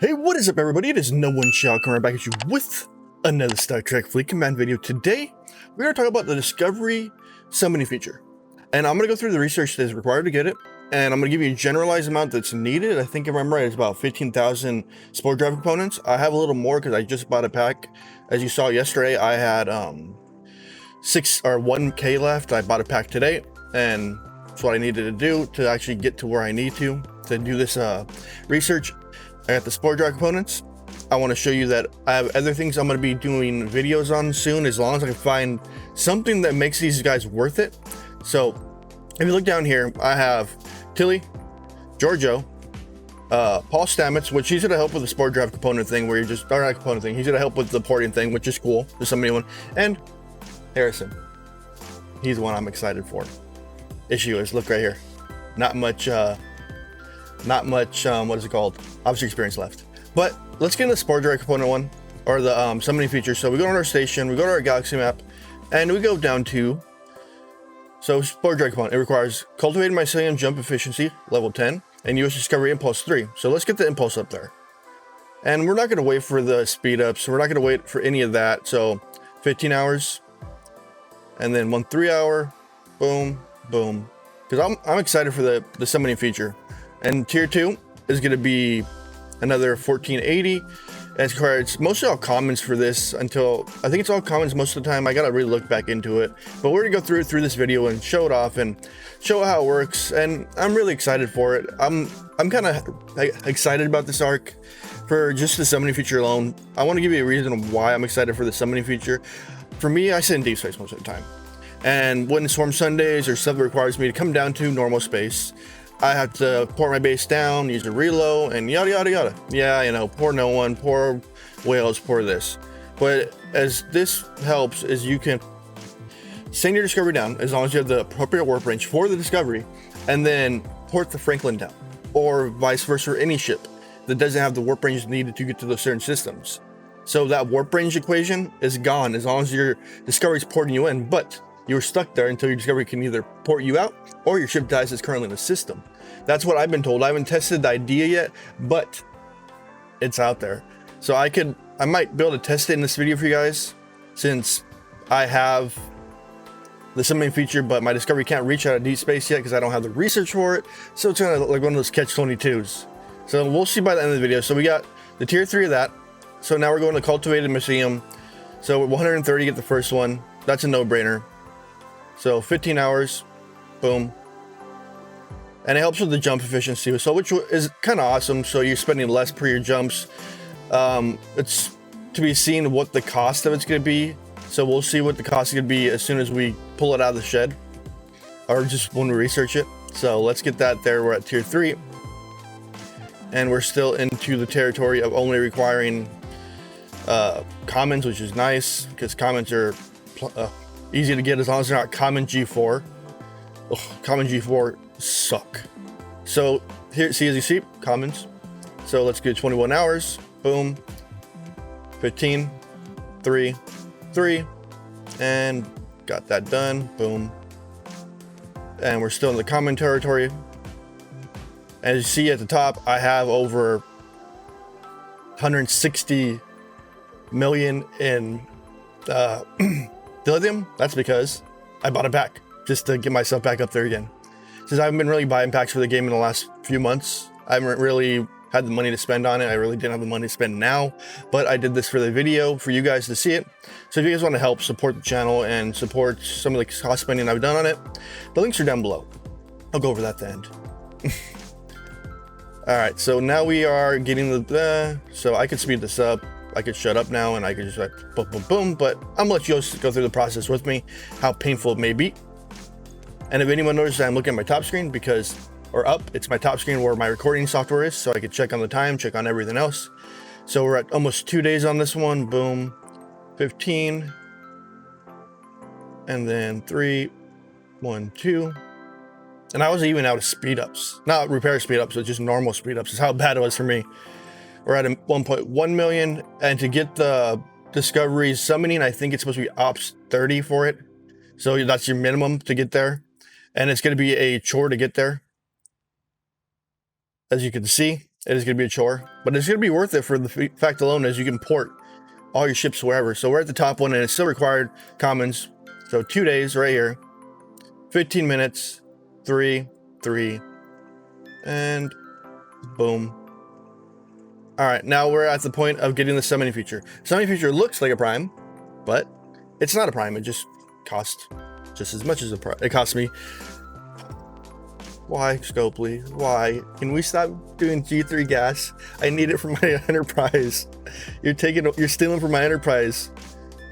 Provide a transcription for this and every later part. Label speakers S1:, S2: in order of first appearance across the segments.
S1: Hey, what is up, everybody? It is nowonshall coming back at you with another Star Trek Fleet Command video. Today, we're going to talk about the Discovery summoning feature. And I'm going to go through the research that is required to get it. And I'm going to give you a generalized amount that's needed. I think if I'm right, it's about 15,000 spore drive components. I have a little more because I just bought a pack. As you saw yesterday, I had 1K left. I bought a pack today. And that's what I needed to do to actually get to where I need to do this research. I got the spore drive components. I want to show you that I have other things I'm going to be doing videos on soon, as long as I can find something that makes these guys worth it. So if you look down here, I have Tilly, Giorgio, Paul Stamets, which he's going to help with the spore drive component thing, where you're just, or not component thing, he's going to help with the porting thing, which is cool. There's somebody one. And Harrison. He's the one I'm excited for. Issue is, look right here. Not much, what is it called? Officer experience left. But let's get into the spore drive component one, or the summoning feature. So we go on our station, we go to our galaxy map, and we go down to, so spore drive component, it requires cultivated mycelium jump efficiency, level 10, and US Discovery Impulse 3. So let's get the impulse up there. And we're not going to wait for the speed ups, we're not going to wait for any of that. So 15 hours, and then 1 3 hour, boom, boom. Because I'm excited for the summoning feature. And tier 2 is going to be another 1480. It's mostly all commons for this, until I think it's all commons most of the time. I gotta really look back into it, but we're gonna go through this video and show it off and show how it works. And I'm really excited for it. I'm kind of excited about this arc for just the summoning feature alone. I want to give you a reason why I'm excited for the summoning feature. For me, I sit in deep space most of the time, and when Swarm Sundays or stuff that requires me to come down to normal space, I have to port my base down, use a reload, and yada yada yada. Yeah, you know, poor no one, poor whales, poor this. But as this helps, is you can send your Discovery down as long as you have the appropriate warp range for the Discovery, and then port the Franklin down, or vice versa, any ship that doesn't have the warp range needed to get to those certain systems. So that warp range equation is gone as long as your Discovery's porting you in, but you're stuck there until your Discovery can either port you out or your ship dies that's currently in the system. That's what I've been told. I haven't tested the idea yet, but it's out there. So I might be able to test it in this video for you guys, since I have the summoning feature, but my Discovery can't reach out of deep space yet because I don't have the research for it. So it's kind of like one of those catch-22s. So we'll see by the end of the video. So we got the tier 3 of that. So now we're going to cultivated mycelium. So 130 get the first one. That's a no-brainer. So 15 hours, boom. And it helps with the jump efficiency, so which is kind of awesome. So you're spending less per your jumps. It's to be seen what the cost of it's going to be. So we'll see what the cost is going to be as soon as we pull it out of the shed, or just when we research it. So let's get that there. We're at tier 3. And we're still into the territory of only requiring commons, which is nice, because commons are easy to get as long as they're not common G4. Ugh, common G4 suck. So here, see, as you see, commons. So let's get 21 hours, boom, 15, 3, 3, and got that done, boom. And we're still in the common territory. As you see at the top, I have over 160 million in dilithium. That's because I bought a pack just to get myself back up there again. Since I haven't been really buying packs for the game in the last few months, I haven't really had the money to spend on it. I really didn't have the money to spend now, but I did this for the video for you guys to see it. So if you guys want to help support the channel and support some of the cost spending I've done on it, the links are down below. I'll go over that at the end. All right, so now we are getting so I could speed this up. I could shut up now and I could just like boom, boom, boom, but I'm gonna let you guys go through the process with me, how painful it may be. And if anyone notices I'm looking at my top screen, or up, it's my top screen where my recording software is, so I could check on the time, check on everything else. So we're at almost 2 days on this one, boom, 15, and then 3, 1, 2. And I was even out of speed ups, not repair speed ups, but just normal speed ups is how bad it was for me. We're at 1.1 million, and to get the Discovery summoning, I think it's supposed to be Ops 30 for it. So that's your minimum to get there. And it's going to be a chore to get there. as you can see. It is going to be a chore, but it's going to be worth it for the fact alone as you can port all your ships wherever. So we're at the top one, and it's still required commons. So 2 days right here, 15 minutes, 3, and boom. All right, now we're at the point of getting the summoning feature. Summoning feature looks like a prime, but it's not a prime. It just costs just as much as a prime. It cost me. Why, Scopely? Why? Can we stop doing G3 gas? I need it for my Enterprise. You're stealing from my Enterprise.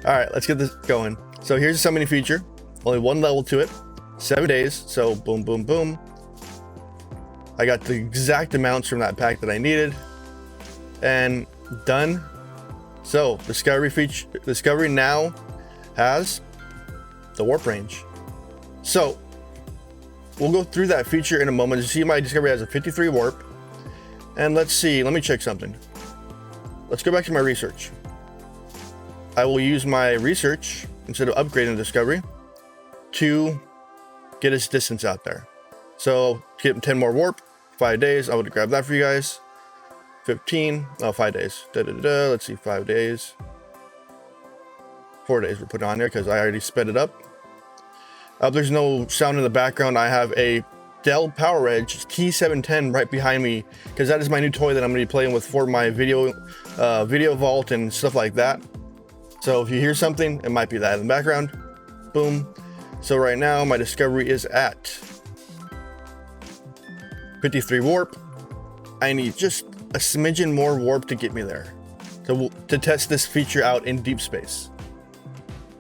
S1: All right, let's get this going. So here's the summoning feature. Only 1 level to it. 7 days. So boom, boom, boom. I got the exact amounts from that pack that I needed. And done. So Discovery now has the warp range. So we'll go through that feature in a moment. You see my Discovery has a 53 warp. And let's see, let me check something. Let's go back to my research. I will use my research instead of upgrading Discovery to get its distance out there. So to get 10 more warp, 5 days. I would grab that for you guys. 15, 5 days. Let's see, 5 days. 4 days we're putting on there because I already sped it up. There's no sound in the background. I have a Dell Power Edge T710 right behind me because that is my new toy that I'm going to be playing with for my video vault and stuff like that. So if you hear something, it might be that in the background. Boom. So right now my Discovery is at 53 warp. I need just a smidgen more warp to get me there to test this feature out in deep space,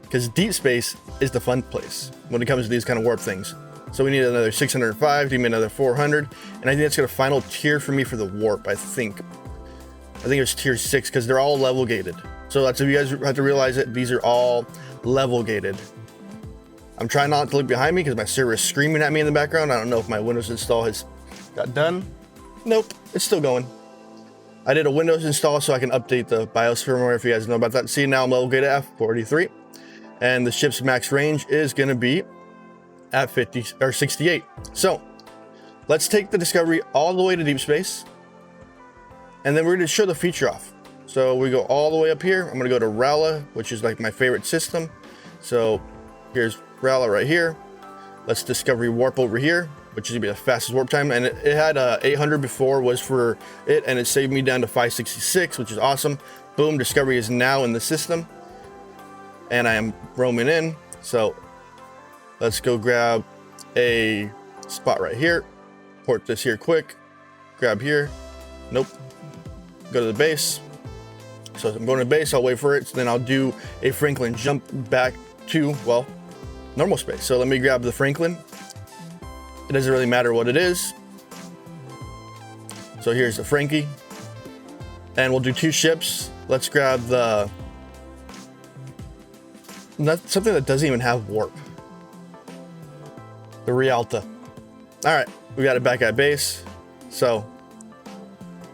S1: because deep space is the fun place when it comes to these kind of warp things. So we need another 605, give me another 400, and I think that's gonna final tier for me for the warp. I think it's tier 6 because they're all level gated. So that's, if you guys have to realize it, these are all level gated. I'm trying not to look behind me because my server is screaming at me in the background. I don't know if my Windows install has got done. Nope, it's still going. I did a Windows install so I can update the BIOS firmware if you guys know about that. See, now I'm level gated at 43, and the ship's max range is going to be at 50 or 68. So let's take the Discovery all the way to deep space, and then we're going to show the feature off. So we go all the way up here. I'm going to go to Rala, which is like my favorite system. So here's Rala right here. Let's Discovery warp over here, which is gonna be the fastest warp time. And it had 800 before was for it, and it saved me down to 566, which is awesome. Boom, Discovery is now in the system, and I am roaming in. So let's go grab a spot right here, port this here quick, grab here. Nope, go to the base. So I'm going to base, I'll wait for it, so then I'll do a Franklin jump back to, well, normal space. So let me grab the Franklin. It doesn't really matter what it is. So here's the Frankie, and we'll do 2 ships. Let's grab the, something that doesn't even have warp, the Rialta. All right, we got it back at base. So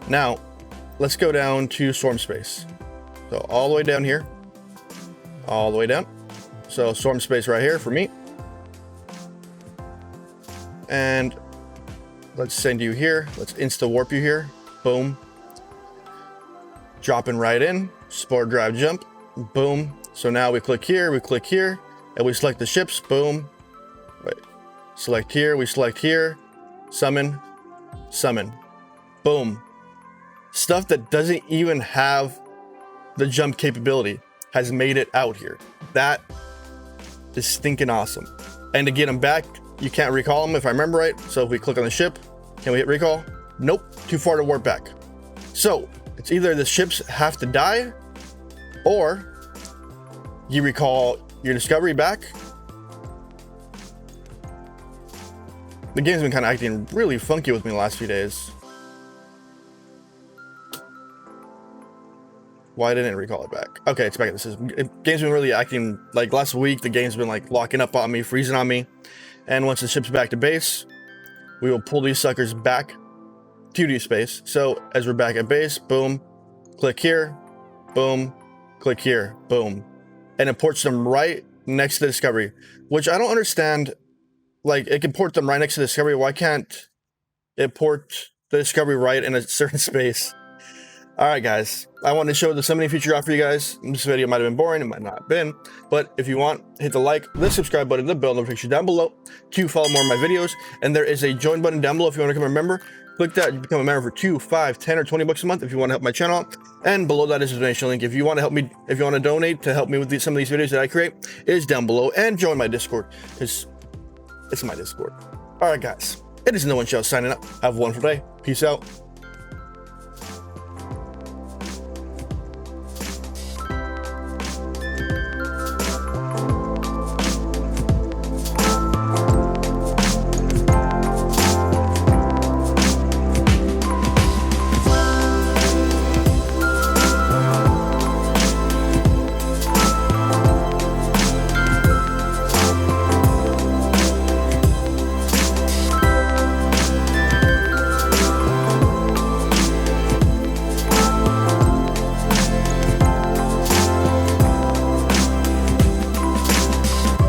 S1: now let's go down to Storm Space. So all the way down here, all the way down. So Storm Space right here for me. And let's send you here. Let's insta warp you here. Boom. Dropping right in. Spore drive jump. Boom. So now we click here, and we select the ships. Boom. Wait. Select here, we select here. Summon. Summon. Boom. Stuff that doesn't even have the jump capability has made it out here. That is stinking awesome. And to get them back, you can't recall them if I remember right. So if we click on the ship, can we hit recall? Nope, too far to warp back. So it's either the ships have to die, or you recall your Discovery back. The game's been kind of acting really funky with me the last few days. Why didn't it recall it back? Okay, it's back in the system. Game's been really acting like last week. The game's been like locking up on me, freezing on me. And once the ship's back to base, we will pull these suckers back to deep space. So as we're back at base, boom, click here, boom, click here, boom. And it ports them right next to the Discovery, which I don't understand. Like, it can port them right next to the Discovery. Why can't it port the discovery right in a certain space. All right, guys, I wanted to show the summoning feature off for you guys. This video might have been boring, it might not have been, but if you want, hit the like, the subscribe button, the bell notification down below to follow more of my videos. And there is a join button down below if you want to become a member. Click that, become a member for $2, $5, $10, or $20 a month if you want to help my channel out. And below that is a donation link. If you want to help me, if you want to donate to help me with some of these videos that I create, it is down below. And join my Discord, because it's my Discord. All right, guys, it is No One Shall signing up. Have a wonderful day. Peace out.